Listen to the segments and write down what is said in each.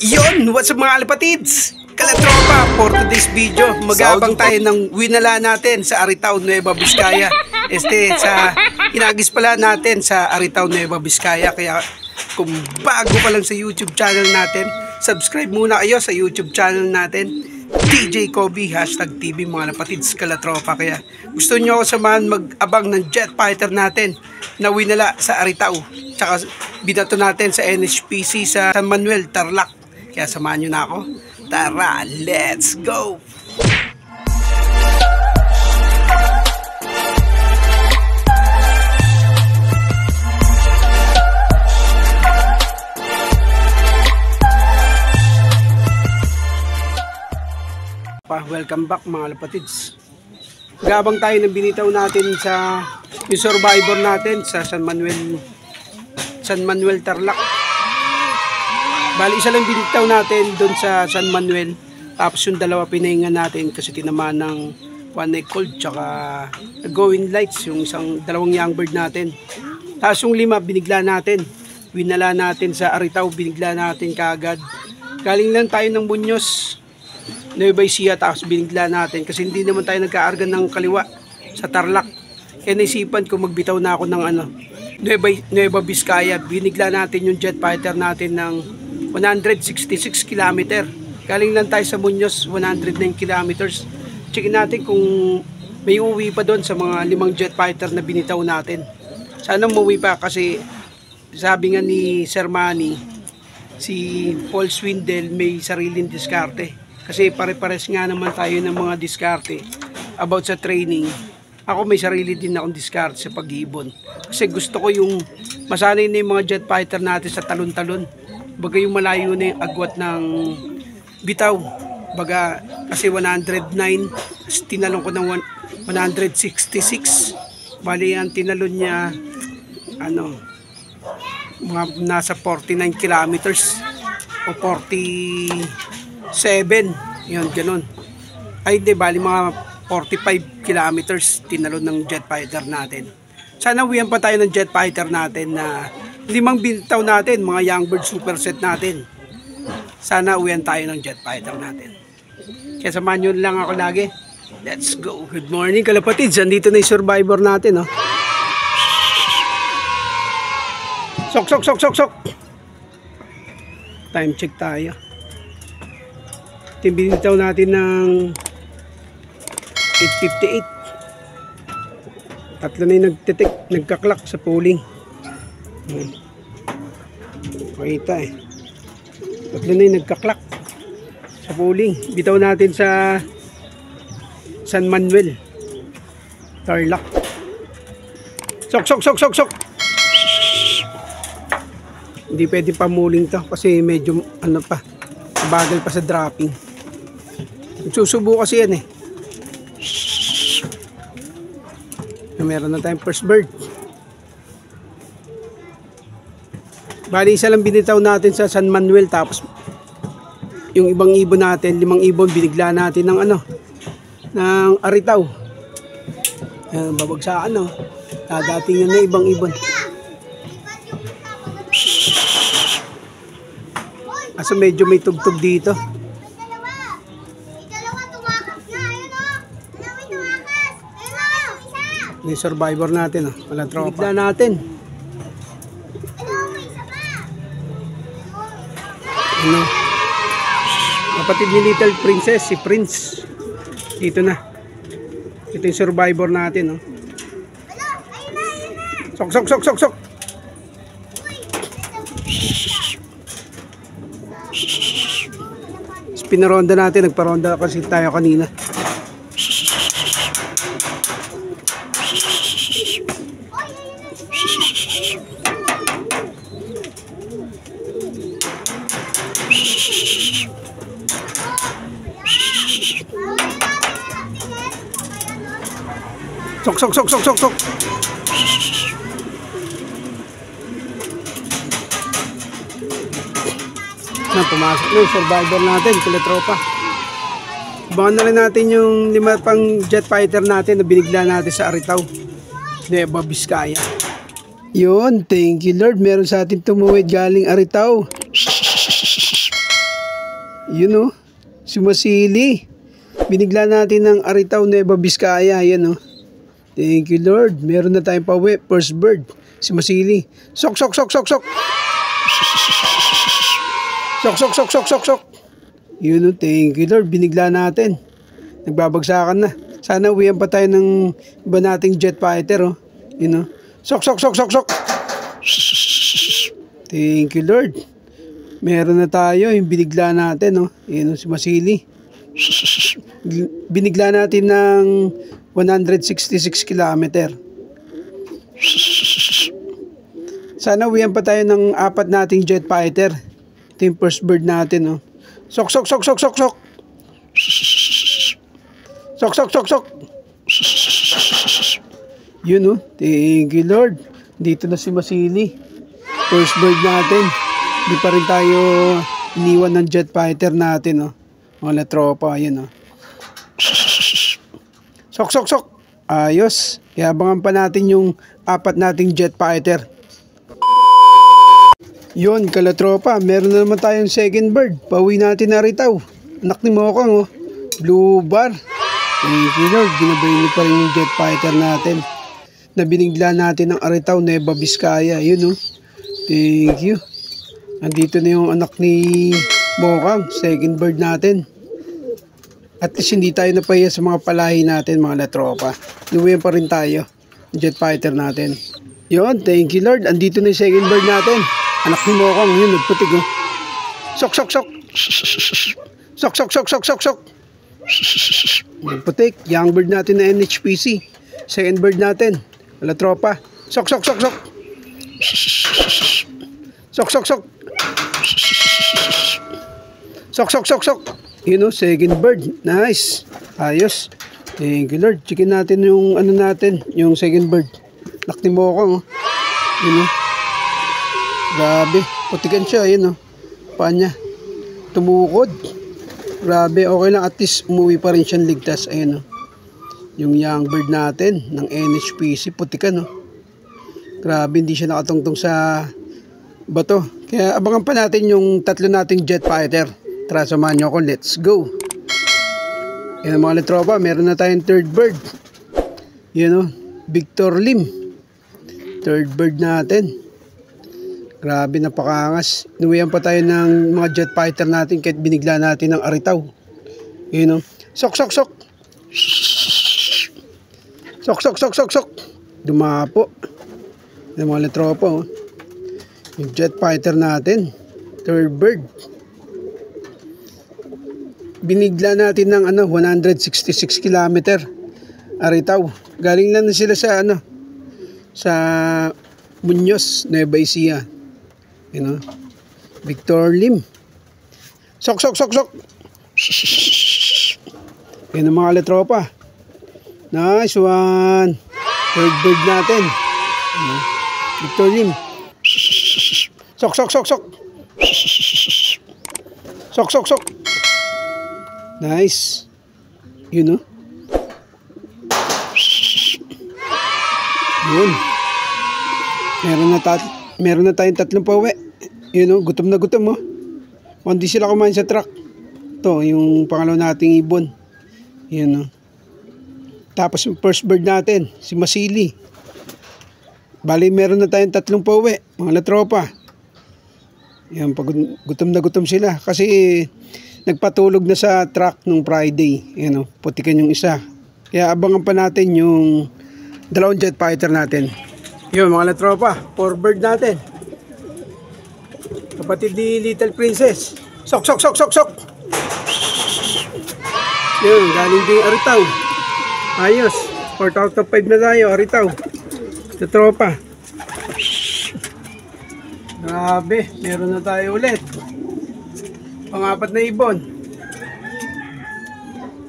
Yon, what's up mga alpatids? Kalatropa, for today's video, mag-aabang tayo ng winala natin sa Aritao, Nueva Vizcaya. Sa inagis pala natin sa Aritao, Nueva Vizcaya. Kaya kung bago pa lang sa YouTube channel natin, subscribe muna kayo sa YouTube channel natin, DJ Kobe, #TV mga alpatids Kalatropa. Kaya gusto nyo ako samahan mag-abang ng jet fighter natin na winala sa Aritao. Tsaka binato natin sa NHPC sa San Manuel, Tarlac. Kaya samahan nyo na ako. Tara, let's go! Welcome back mga alpatids. Gabang tayo ng binitaw natin sa yung survivor natin sa San Manuel, Tarlac. Bali, isa lang binitaw natin doon sa San Manuel. Tapos yung dalawa pinahinga natin kasi tinamaan ng one night cold tsaka going lights, yung dalawang young bird natin. Tapos yung lima binigla natin. Winala natin sa Aritao, binigla natin kaagad. Galing lang tayo ng Muñoz, Nueva Ecija, tapos binigla natin kasi hindi naman tayo nagkaargan ng kaliwa sa Tarlac. Kaya naisipan ko magbitaw na ako ng Nueva Vizcaya. Binigla natin yung jet fighter natin ng 166 km. Galing lang tayo sa Muñoz, 109 kilometers. Checkin natin kung may uwi pa doon sa mga 5 jet fighter na binitaw natin. Sana umuwi pa kasi sabi nga ni Sir Manny, si Paul Swindle may sariling diskarte. Kasi pare-pares nga naman tayo ng mga diskarte about sa training. Ako may sarili din akong diskarte sa pag-ibon. Kasi gusto ko yung masanay na yung mga jet fighter natin sa talon-talon. Baga yung malayo na yung agwat ng bitaw. Baga kasi 109, tinalon ko ng 166. Bali ang tinalon niya mga nasa 49 kilometers o 47. Yun, ganun. Ay hindi, bali mga 45 kilometers tinalon ng jet fighter natin. Sana uwihan pa tayo ng jet fighter natin na 5 bintaw natin, mga young bird superset natin. Sana uwihan tayo ng jet fighter natin. Kaya samahan nyo lang ako lagi. Let's go. Good morning kalapatids. Andito na yung survivor natin. Sok. Time check tayo. Binitaw natin ng 8:58. Tatlo na yung nagkaklak sa polling. Pakita tatlo na yung nagkaklak sa polling. Bitaw natin sa San Manuel, Tarlac. Sok. Hindi pwede pamuling to kasi medyo bagal pa sa dropping. Susubo kasi yan meron na tayong first bird. Bali isa lang binitaw natin sa San Manuel, tapos yung ibang ibon natin, 5 ibon binigla natin ng ng Aritao. Babagsakan dadating yun na ibang ibon. Asa medyo may tugtog dito. Yung survivor natin wala tropa. Binigla natin. Kapatid ni Little Princess, si Prince. Dito na. Ito yung survivor natin. Sok. Pinaronda natin, nagparonda kasi tayo kanina. Sok. Pumasok na yung survivor natin, Kalatropa. Abangan na rin natin yung 5 pang jet fighter natin na binigla natin sa Aritao, Nueva Vizcaya. Yun, thank you Lord. Meron sa atin tumuwid galing Aritao. Yun oh. Sumasili. Binigla natin ng Aritaw, Nueva Vizcaya. Yan oh. Thank you Lord. Meron na tayong pauwi. First bird. Sumasili. Sok, sok, sok, sok, sok. Sok, sok, sok, sok, sok, sok. Yun oh. Thank you Lord. Binigla natin. Nagbabagsakan na. Sana uwihan pa tayo ng iba nating jet fighter oh. Yun oh. Sok, sok, sok, sok, sok. Thank you Lord. Meron na tayo yung binigla natin oh. Yun oh, si Masili. Binigla natin ng 166 kilometer. Sana uwihan pa tayo ng apat nating jet fighter. Ito yung first bird natin oh. Sok, sok, sok, sok, sok, sok. Sok, sok, sok, sok. Yun oh. Thank you Lord. Dito na si Masili. First bird natin. Hindi pa rin tayo iniwan ng jet fighter natin oh. Mga tropa. Yun oh. Sok, sok, sok. Ayos. Kaya abangan pa natin yung apat nating jet fighter. Yun, kalatropa. Meron na naman tayong second bird. Pauwi natin na Aritaw. Anak ni Mokang oh. Blue bar. Thank you Lord. Ginabayin pa rin yung jet fighter natin. Na binigla natin ng Aritaw, Nueva Vizcaya. Yun oh. Thank you. Andito na yung anak ni Mokang. Second bird natin. At least hindi tayo napahiya sa mga palahi natin mga latropa. Nuwihan pa rin tayo. Jet fighter natin. Yun, thank you Lord. Andito na yung second bird natin. Anak ni Mokang. Yun, nagputik oh. Sok, sok, sok. Sok, sok, sok, sok, sok, sok. Nagputik. Young bird natin na NHPC. Second bird natin. Wala tropa. Sok, sok, sok, sok. Sok, sok, sok. Sok, sok, sok, sok. Yun o, second bird. Nice. Ayos. Thank you Lord. Checkin natin yung ano natin. Yung second bird. Lakti mo ako. Yun o. Grabe. Putikan siya. Yun o. Paan niya. Tumukod. Grabe. Okay lang. At least umuwi pa rin siyang ligtas. Ayun o. Yung young bird natin ng NHPC. Putikan o. Grabe. Hindi siya nakatungtong sa bato. Kaya abangan pa natin yung tatlo nating jet fighter. Tara, samahan nyo ako. Let's go. Yan mga letropa. Meron na tayong third bird. Yan o. Victor Lim. Third bird natin. Grabe, napakaangas. Nuwihan pa tayo ng mga jet fighter natin kahit binigla natin ng Aritaw. Yan o. Sok, sok, sok. Sok, sok, sok, sok, sok. Dumapo. Yan mga letropa o. Yung jet fighter natin. Third bird. Binigla natin ng 166 kilometer. Aritaw. Galing lang na sila sa sa Muñoz, Nueva Ecija. You know? Victor Lim. Sok, sok, sok, sok. Yan ang mga letropa. Nice one. Third bird natin. You know? Victor Lim. Sok, sok, sok, sok. Sok, sok, sok. Nice. Yun know? Yun. Meron na tayong tatlong pauwi. Yun know? Gutom na gutom oh. Hindi sila kumain sa truck. Ito, yung pangalaw nating ibon. Yun know? Tapos yung first bird natin, si Masili. Bali, meron na tayong tatlong pauwi. Mga latropa. Yan, pag gutom na gutom sila. Kasi nagpatulog na sa truck nung Friday. Yan o, putikan yung isa. Kaya abangan pa natin yung dalawang jet fighter natin. Yun mga latropa, four bird natin. Kapatid ni Little Princess. Sok, sok, sok, sok, sok. Yun, galing din Aritaw. Ayos, 4 out of 5 na tayo, Aritaw. Latropa. Grabe, meron na tayo ulit. Pang-apat na ibon.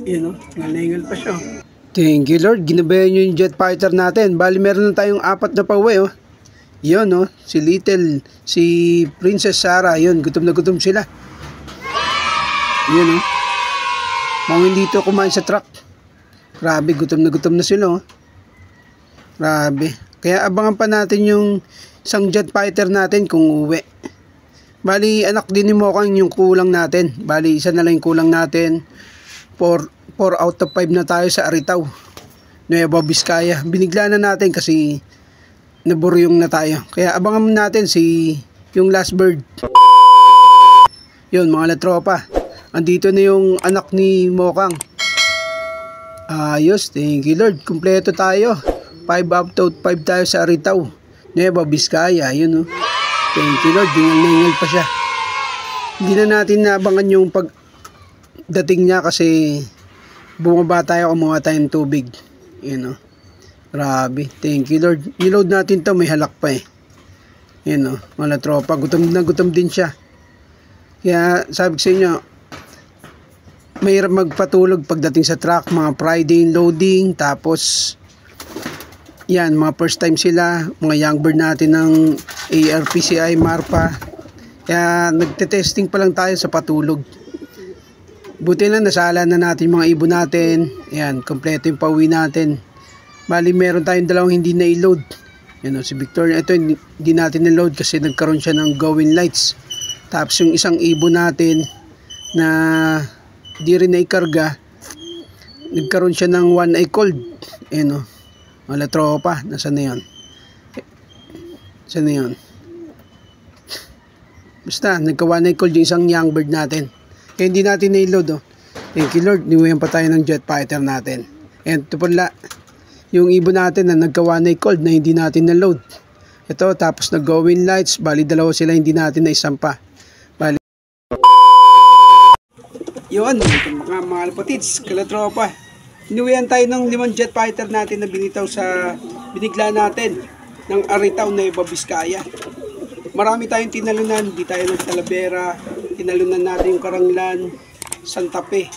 Yun o, nalingal pa siya. Thank you Lord, ginabayan nyo yung jet fighter natin. Bali meron na tayong apat na pauwi oh. Yun oh, si Little, si Princess Sarah. Yun, gutom na gutom sila. Yun oh. Mga hindi ito kumain sa truck. Grabe, gutom na sila oh. Grabe. Kaya abangan pa natin yung isang jet fighter natin kung uwi. Bali, anak din ni Mokang yung kulang natin. Bali, isa na lang yung kulang natin. 4 out of 5 na tayo sa Aritaw, Nueva Vizcaya. Binigla na natin kasi naburyong na tayo. Kaya abangan natin yung last bird. Yun mga latropa. Andito na yung anak ni Mokang. Ayos, thank you Lord. Kumpleto tayo. 5 out of 5 tayo sa Aritaw, Nueva Vizcaya. Yun, oh. Thank you Lord. Dingal pa siya. Hindi na natin naabangan yung pagdating niya kasi bumaba tayo, kumuha tayong tubig. Yun, oh. Grabe. Thank you Lord. Niload natin to, may halak pa eh. Yun, oh. Mga tropa. Gutom na gutom din siya. Kaya sabi ko sa inyo, mahirap magpatulog pagdating sa truck, mga Friday loading, tapos yan, mga first time sila, mga young bird natin ng ARPCI, MARPA. Kaya nagte-testing pa lang tayo sa patulog. Buti lang nasala na natin mga ibon natin. Yan, kompleto yung pauwi natin. Bali meron tayong dalawang hindi na-load. Yan, si Victoria, ito hindi natin na-load kasi nagkaroon siya ng going lights. Tapos yung isang ibon natin na di rin na ikarga, nagkaroon siya ng one eye cold. Ayan, mga tropa, nasa na yun? Saan na yun? Basta nagka one eye cold yung isang young bird natin, kaya hindi natin na-load. Thank you Lord, niwayan pa tayo ng jet fighter natin. And ito pala yung ibon natin na nagka one eye cold na hindi natin na-load. Ito, tapos nag-going lights, bali dalawa sila hindi natin na isampa. Bali yun, mga alpatids, kalatropa. Inuwihan tayo ng 5 jet fighter natin na binitaw sa binigla natin ng Aritaw, Nueva Vizcaya. Marami tayong tinalunan, di tayo ng Talavera, tinalunan natin yung Karanglan, Santa Fe.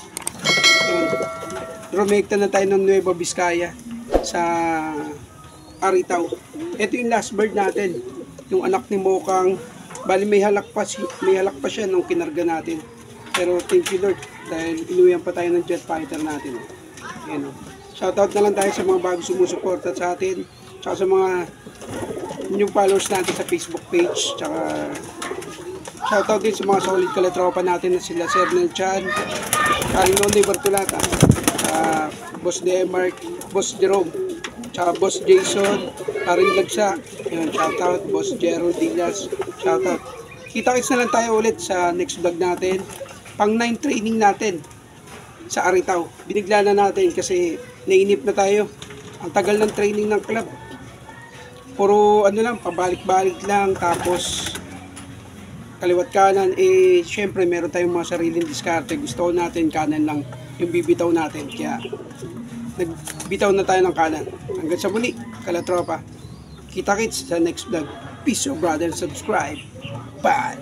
Rumekta na tayo ng Nueva Vizcaya sa Aritaw. Ito yung last bird natin, yung anak ni Mokang. Bali may halak pa siya nung kinarga natin. Pero thank you Lord, dahil inuwihan pa tayo ng jet fighter natin. Ayan, shoutout na lang tayo sa mga bagong sumusuporta sa atin, tsaka sa mga new followers natin sa Facebook page, tsaka shoutout din sa mga solid kalatropa natin na sila Sir Nel Chan, Carino Libertulata, Boss Demark, Boss Jerome, tsaka Boss Jason, Karin Lagsa. Ayan, shoutout, Boss Jero Diaz, shoutout. Kita-kits na lang tayo ulit sa next vlog natin. Pang 9 training natin sa Aritaw. Binigla na natin kasi nainip na tayo. Ang tagal ng training ng club. Puro lang, pabalik-balik lang. Tapos kaliwat kanan. Syempre meron tayong mga sariling diskarte. Gusto natin kanan lang yung bibitaw natin. Kaya nagbitaw na tayo ng kanan. Hanggang sa muli, kalatropa. Kita-kits sa next vlog. Peace, brother, subscribe. Bye!